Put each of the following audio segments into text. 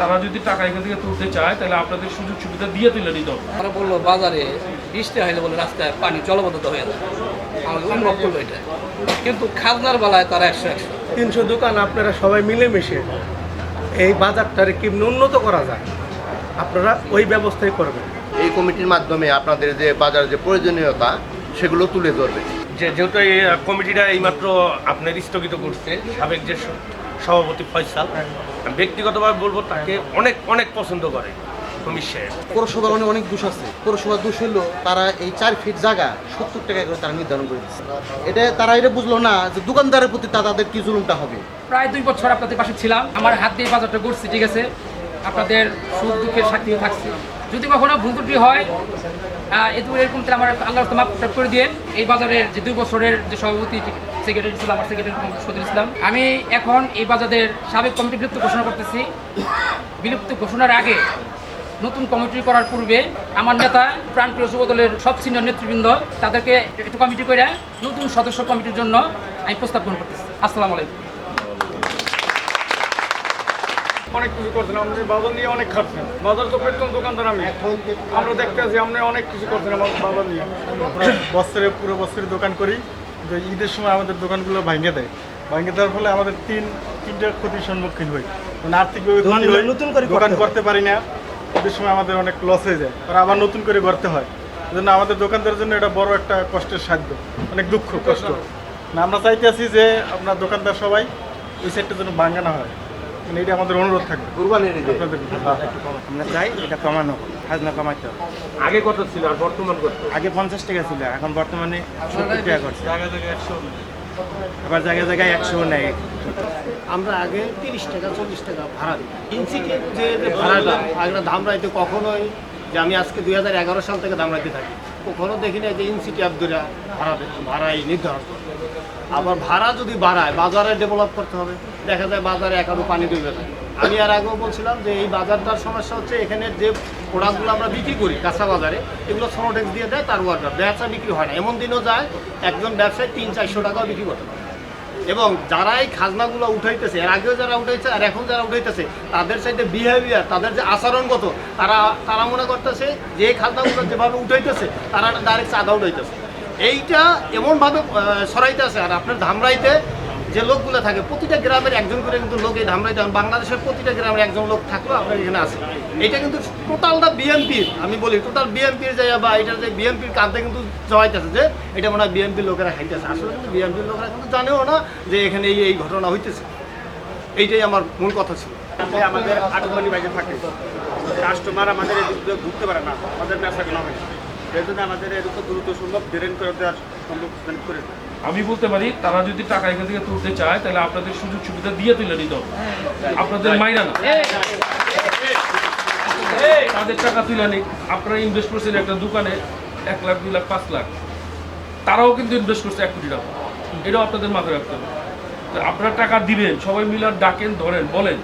তারা যদি টাকা এখান থেকে তুলতে চায় তাহলে আপনাদের সুযোগ সুবিধা দিয়ে তুলে নিতে হবে। তারা বললো বাজারে বৃষ্টি হইলে বলে রাস্তায় পানি জলবদ্ধতা হয়ে যায়, আমাকে অনুভব করলো এটা। কিন্তু খাজনার বেলায় তারা 100-100 300 দোকান আপনারা সবাই মিলেমিশে এই বাজারটারে কেমনি উন্নত করা যায় আপনারা ওই ব্যবস্থাই করবেন। এই কমিটির মাধ্যমে আপনাদের যে বাজার যে প্রয়োজনীয়তা সেগুলো তুলে ধরবে। যেহেতু এই কমিটিটা এইমাত্র আপনার স্থগিত করছে সাবেক যে সভাপতি ফয়সাল, ব্যক্তিগতভাবে বলবো তাকে অনেক অনেক পছন্দ করে পৌরসভার অনেক দোষ আছে। পৌরসভার দোষ হলো তারা এই 4 ফিট জায়গা 70 টাকা করে তারা নির্ধারণ করে দিচ্ছে। তারা এটা বুঝলো না যে দোকানদারের প্রতি তাদের কি জুলুমটা হবে। প্রায় 2 বছর আপনাদের পাশে ছিলাম, আমার হাত দিয়ে বাজারটা করছি, ঠিক আছে। আপনাদের সুখ দুঃখের সাক্ষী থাকছি। যদি কখনো ভুল ত্রুটি হয় এরকম তাহলে আমার আল্লাহ মাফ করে দিয়ে এই বাজারের যে 2 বছরের যে সভাপতি সেক্রেটারি ছিল আমার সেক্রেটারি সদর ইসলাম, আমি এখন এই বাজারের সাবেক কমিটি বিলুপ্ত ঘোষণা করতেছি। বিলুপ্ত ঘোষণার আগে নতুন কমিটি করার পূর্বে আমার নেতা প্রাণপ্রিয় যুবদলের সব সিনিয়র নেতৃবৃন্দ তাদেরকে একটু কমিটি করে নতুন সদস্য কমিটির জন্য আমি প্রস্তাব গ্রহণ করতেছি। আসসালামু আলাইকুম। অনেক কিছু করছেন আপনি, বাজার নিয়ে অনেক খাটছেন। বাজার তো বেতন দোকানদার আমরা দেখতে আছি আপনি অনেক কিছু করছেন বাজার নিয়ে। পুরো বছরের দোকান করি, যে ঈদের সময় আমাদের দোকানগুলো ভাঙে দেয়। ভাঙে দেওয়ার ফলে আমাদের তিনটা ক্ষতির সম্মুখীন হই। মানে আর্থিকভাবে নতুন করে দোকান করতে পারি না, ঈদের সময় আমাদের অনেক লস হয়ে যায়, আর আবার নতুন করে করতে হয়। এই জন্য আমাদের দোকানদারের জন্য এটা বড় একটা কষ্টের সাধ্য, অনেক দুঃখ কষ্ট না। আমরা চাইতে আছি যে আপনার দোকানদার সবাই ওই সাইডটার জন্য ভাঙানো হয়, মানে এটা আমাদের অনুরোধ থাকবে। আমরা চাই এটা কমানো, খাজনা কমাইতে হবে। আগে কত ছিল আর বর্তমান কত? আগে 50 টাকা ছিল, এখন বর্তমানে 70 টাকা করছে। আবার জায়গায় জায়গায় 100 নেয়। আমরা আগে 30 টাকা 40 টাকা ভাড়া দিই। ইনসিটেন্ট যে ভাড়াটা আমরা ধামরাইতে কখনোই, যে আমি আজকে 2011 সাল থেকে ধামরাইতে থাকি, কখনো দেখি না যে ইনসিটি আবদুরা ভাড়াই নির্ধারণ করে। আবার ভাড়া যদি বাড়ায় বাজারে ডেভেলপ করতে হবে, দেখা যায় বাজারে একাদু পানি ডুবে যায়। আমি আর আগেও বলছিলাম যে এই বাজারটার সমস্যা হচ্ছে এখানে যে প্রোডাক্টগুলো আমরা বিক্রি করি কাঁচা বাজারে, এগুলো সোনোটেক্স দিয়ে দেয়, তার ওয়ার্কার ব্যবসা বিক্রি হয় না। এমন দিনও যায় একজন ব্যবসায়ী 300-400 টাকাও বিক্রি করতে পারে। এবং যারা এই খাজনাগুলো উঠাইতেছে, এর আগেও যারা উঠাইছে আর এখন যারা উঠাইতেছে, তাদের সাথে বিহেভিয়ার, তাদের যে আচরণগত, তারা মনে করতেছে যে এই খাজনাগুলো যেভাবে উঠাইতেছে তারা ডাইরেক্ট চাঁদা উঠাইতেছে। এইটা এমনভাবে সরাইতেছে। আর আপনার ধামরাইতে যে লোকগুলো থাকে, প্রতিটা গ্রামের একজন করে কিন্তু লোক এই ধামরাইতে, বাংলাদেশের প্রতিটা গ্রামের একজন লোক থাকলেও আপনার এখানে আছে। এটা কিন্তু টোটালটা বিএনপির, আমি বলি টোটাল বিএনপির জায়গা, বা এটা যে বিএনপির কাঁধে কিন্তু জড়াইতেছে, যে এটা মনে হয় বিএনপির লোকেরা খাইতেছে। আসলে কিন্তু বিএনপির লোকেরা কিন্তু জানেও না যে এখানে এই ঘটনা হইতেছে। এইটাই আমার মূল কথা ছিল। আমাদের আটমানি বাইরে থাকে, কাস্টমার আমাদের এদিকে ঘুরতে পারে না, আমাদের ব্যবসা কেনা হয় না। সেই জন্য আমাদের এরকম দ্রুত সম্ভব ড্রেন করে দেওয়ার সম্ভব করে। আমি বলতে পারি তারা যদি টাকা এখান থেকে তুলতে চায় তাহলে আপনাদের সুযোগ সুবিধা দিয়ে তুলে নিতে হবে, আপনাদের মাইনা না। তাদের টাকা তুলে নিক, আপনারা ইনভেস্ট করছেন একটা দোকানে 1 লাখ 2 লাখ 5 লাখ, তারাও কিন্তু ইনভেস্ট করছে 1 কোটি টাকা। এটাও আপনাদের মাথায় রাখতে হবে। তো আপনারা টাকা দিবেন, সবাই মিলে ডাকেন, ধরেন, বলেন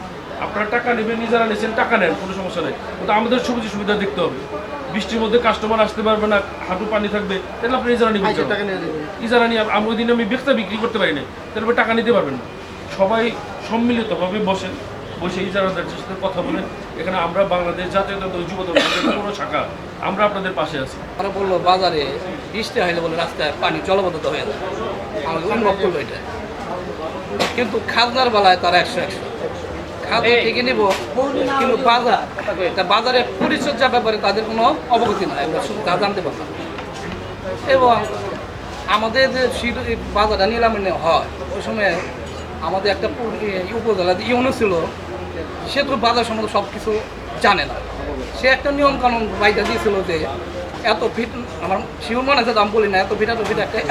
আপনারা টাকা নেবেন, নিজেরা নিয়েছেন, টাকা নেন, কোনো সমস্যা নেই। কিন্তু আমাদের সুবিধা সুবিধা দেখতে হবে। বৃষ্টির মধ্যে কাস্টমার আসতে পারবে না, হাঁটু পানি থাকবে, তাহলে আপনি ইজারা নেবেন। ইজারা নিয়ে আমি ওই দিনে আমি ব্যবসা বিক্রি করতে পারি না, তাহলে টাকা নিতে পারবেন না। সবাই সম্মিলিতভাবে বসে ইজারাদার সাথে কথা বলেন। এখানে আমরা বাংলাদেশ জাতীয়তাবাদী যুবদল কোনো শাখা, আমরা আপনাদের পাশে আছি। তারা বললো বাজারে বৃষ্টি হইলে বলে রাস্তায় পানি জলবদ্ধতা হয়ে যায়, আমাকে অনুভব করলো এটা। কিন্তু খাজনার বেলায় তারা 100-100 খাজনা থেকে নিব, কিন্তু বাজারের পরিচর্যার ব্যাপারে তাদের কোনো অবগতি নাই, তা জানতে পারলাম। এবং আমাদের যে বাজারটা নিলামে হয় ওই সময় আমাদের একটা উপজেলা ইউনো ছিল, সে তো বাজার সম্বন্ধে সব কিছু জানে না। সে একটা নিয়মকানুন বাইরে দিয়েছিল যে এত ফিট, আমার শিওর মনে আছে, দাম বলি না, এত ফিট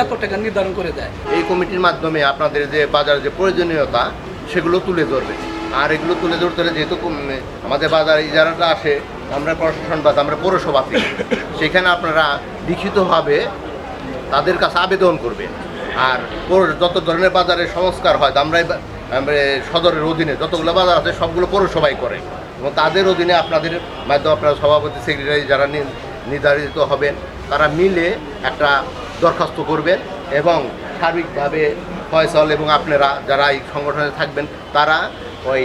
এত টাকা নির্ধারণ করে দেয়। এই কমিটির মাধ্যমে আপনাদের যে বাজার যে প্রয়োজনীয়তা সেগুলো তুলে ধরবে। আর এগুলো তুলে ধরতে হলে যেহেতু আমাদের বাজার ইজারাটা আসে আমরা প্রশাসন বা আমরা পৌরসভা থেকে, সেখানে আপনারা লিখিতভাবে তাদের কাছে আবেদন করবেন। আর যত ধরনের বাজারের সংস্কার হয়, আমরা সদরের অধীনে যতগুলো বাজার আছে সবগুলো পৌরসভাই করে, এবং তাদের অধীনে আপনাদের মাধ্যমে আপনারা সভাপতি সেক্রেটারি যারা নির্ধারিত হবেন তারা মিলে একটা দরখাস্ত করবেন, এবং সার্বিকভাবে ফয়সাল এবং আপনারা যারা এই সংগঠনে থাকবেন তারা ওই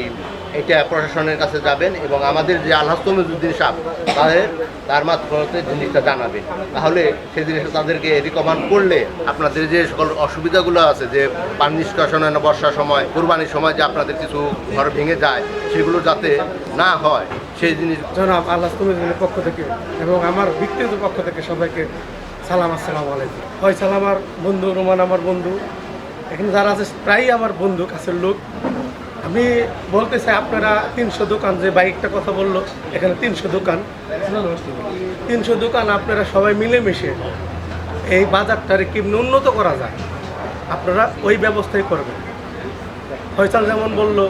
এটা প্রশাসনের কাছে যাবেন এবং আমাদের যে আলহাজ তমিজউদ্দিন সাহেব তার মাধ্যমে জিনিসটা জানাবেন। তাহলে সেই জিনিসটা তাদেরকে রিকমেন্ড করলে আপনাদের যে সকল অসুবিধাগুলো আছে, যে পানি নিষ্কাশনে না বর্ষার সময়, কুরবানির সময় যে আপনাদের কিছু ঘর ভেঙে যায়, সেগুলো যাতে না হয় সেই জিনিস। জনাব আল্লাহ তমিজউদ্দিনের পক্ষ থেকে এবং আমার ব্যক্তিগত পক্ষ থেকে সবাইকে সালাম, আসসালামু আলাইকুম। ফয়সাল আমার বন্ধু, রোমান আমার বন্ধু, এখানে যারা আছে প্রায়ই আমার বন্ধু, কাছের লোক। আমি বলতে চাই আপনারা 300 দোকান, যে বাইকটা কথা বললো, এখানে 300 দোকান, 300 দোকান আপনারা সবাই মিলেমিশে এই বাজারটারে কেমনি উন্নত করা যায় আপনারা ওই ব্যবস্থাই করবেন। ফয়সাল যেমন বললো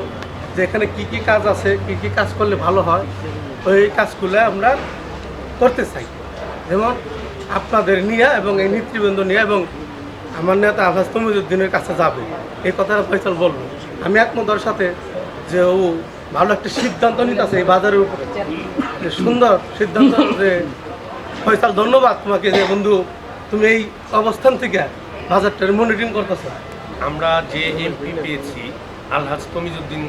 যে এখানে কী কী কাজ আছে, কী কী কাজ করলে ভালো হয়, ওই কাজগুলো আমরা করতে চাই। যেমন আপনাদের নিয়ে এবং এই নেতৃবৃন্দ নিয়ে এবং আমার নেতা আলহাজ তমিজউদ্দিনের কাছে যাবে, এই কথাটা ফয়সাল বললো। আমি একমত ওর সাথে যে ও ভালো একটা সিদ্ধান্ত নিতেছে এই বাজারের উপরে, যে সুন্দর সিদ্ধান্ত। যে ফয়সাল, ধন্যবাদ তোমাকে যে বন্ধু তুমি এই অবস্থান থেকে বাজারটার মনিটরিং করতেছো। আমরা যে এমপি পেয়েছি আলহাজ তমিজউদ্দিন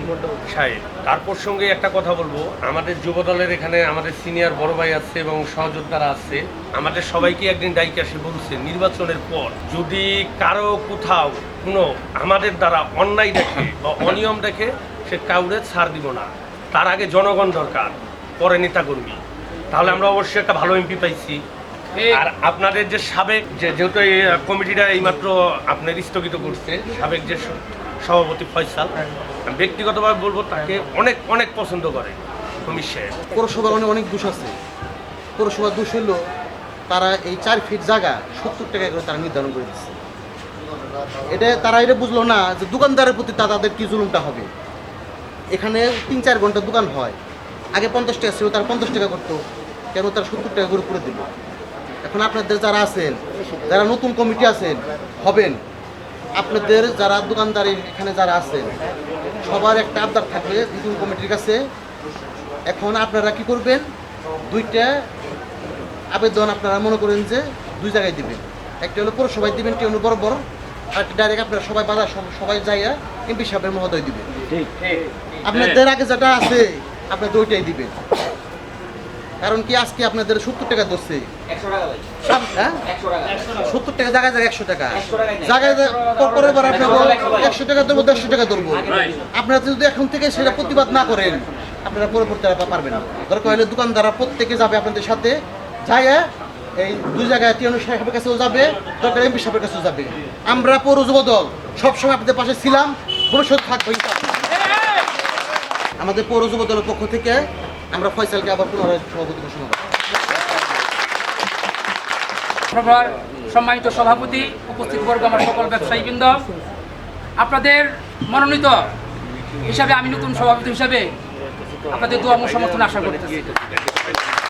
সাহেব, তার প্রসঙ্গে একটা কথা বলবো। আমাদের যুব দলের এখানে আমাদের সিনিয়র বড় ভাই আছে এবং সহযোদ্ধারা আছে। আমাদের সবাইকে একদিন ডাইকে এসে বলছে, নির্বাচনের পর যদি কারো কোথাও কোনো আমাদের দ্বারা অন্যায় দেখে বা অনিয়ম দেখে, সে কাউরে ছাড় দিব না। তার আগে জনগণ দরকার, পরে নেতাকর্মী। তাহলে আমরা অবশ্যই একটা ভালো এমপি পাইছি। আর আপনাদের যে সাবেক যেহেতু এই কমিটিটা এইমাত্র আপনার স্থগিত করছে, সাবেক যে সভাপতি ফয়সাল, ব্যক্তিগতভাবে বলবো তাকে অনেক অনেক পছন্দ করে কমিটি সাহেব। পৌরসভার অনেক দোষ আছে। পৌরসভার দোষ হলো তারা এই 4 ফিট জায়গা 70 টাকা করে তারা নির্ধারণ করে দিচ্ছে। তারা এটা বুঝলো না যে দোকানদারের প্রতি তাদের কি জুলুমটা হবে। এখানে 3-4 ঘন্টা দোকান হয়, আগে 50 টাকা ছিল, তারা 50 টাকা করতো, কেন তারা 70 টাকা করে দিল। এখন আপনাদের যারা আছেন, যারা নতুন কমিটি আছেন হবেন, আপনাদের যারা দোকানদার এখানে যারা আছেন, সবার একটা আবদার থাকবে নতুন কমিটির কাছে। এখন আপনারা কি করবেন, 2টা আবেদন আপনারা মনে করেন যে 2 জায়গায় দিবেন। একটা হলো পৌরসভায় দিবেন, একটা হলো বড় বড়, আর একটা ডাইরেক্ট আপনারা সবাই বাজার সবাই যাইয়া এমপি সাহেবের মহোদয় দিবেন। আপনাদের আগে যেটা আছে আপনাদের ওইটাই দিবেন। কারণ কি আজকে আপনাদের 70 টাকা ধরছে, 70 টাকা জায়গায় জায়গায় 100 টাকা জায়গায় পরের বার আপনাকে 100 টাকা ধরবো, 150 টাকা ধরবো। আপনারা যদি এখন থেকে সেটা প্রতিবাদ না করেন, আপনারা পরবর্তী পারবেন না। দরকার হলে দোকানদাররা প্রত্যেকে যাবে আপনাদের সাথে, যাইয়া এই 2 জায়গায় টিএনও সাহেবের কাছেও যাবে, দরকার এমপি সাহেবের কাছেও যাবে। আমরা পৌর যুব দল সবসময় আপনাদের পাশে ছিলাম, ভবিষ্যৎ থাকবো। আমাদের পৌর যুব দলের পক্ষ থেকে আমরা ফয়সালকে আবার পুনরায় সভাপতি ঘোষণা করব। সম্মানিত সভাপতি, উপস্থিত বর্গ, আমার সকল ব্যবসায়ীবৃন্দ, আপনাদের মনোনীত হিসাবে আমি নতুন সভাপতি হিসাবে আপনাদের দোয়া ও সমর্থন আশা করতেছি।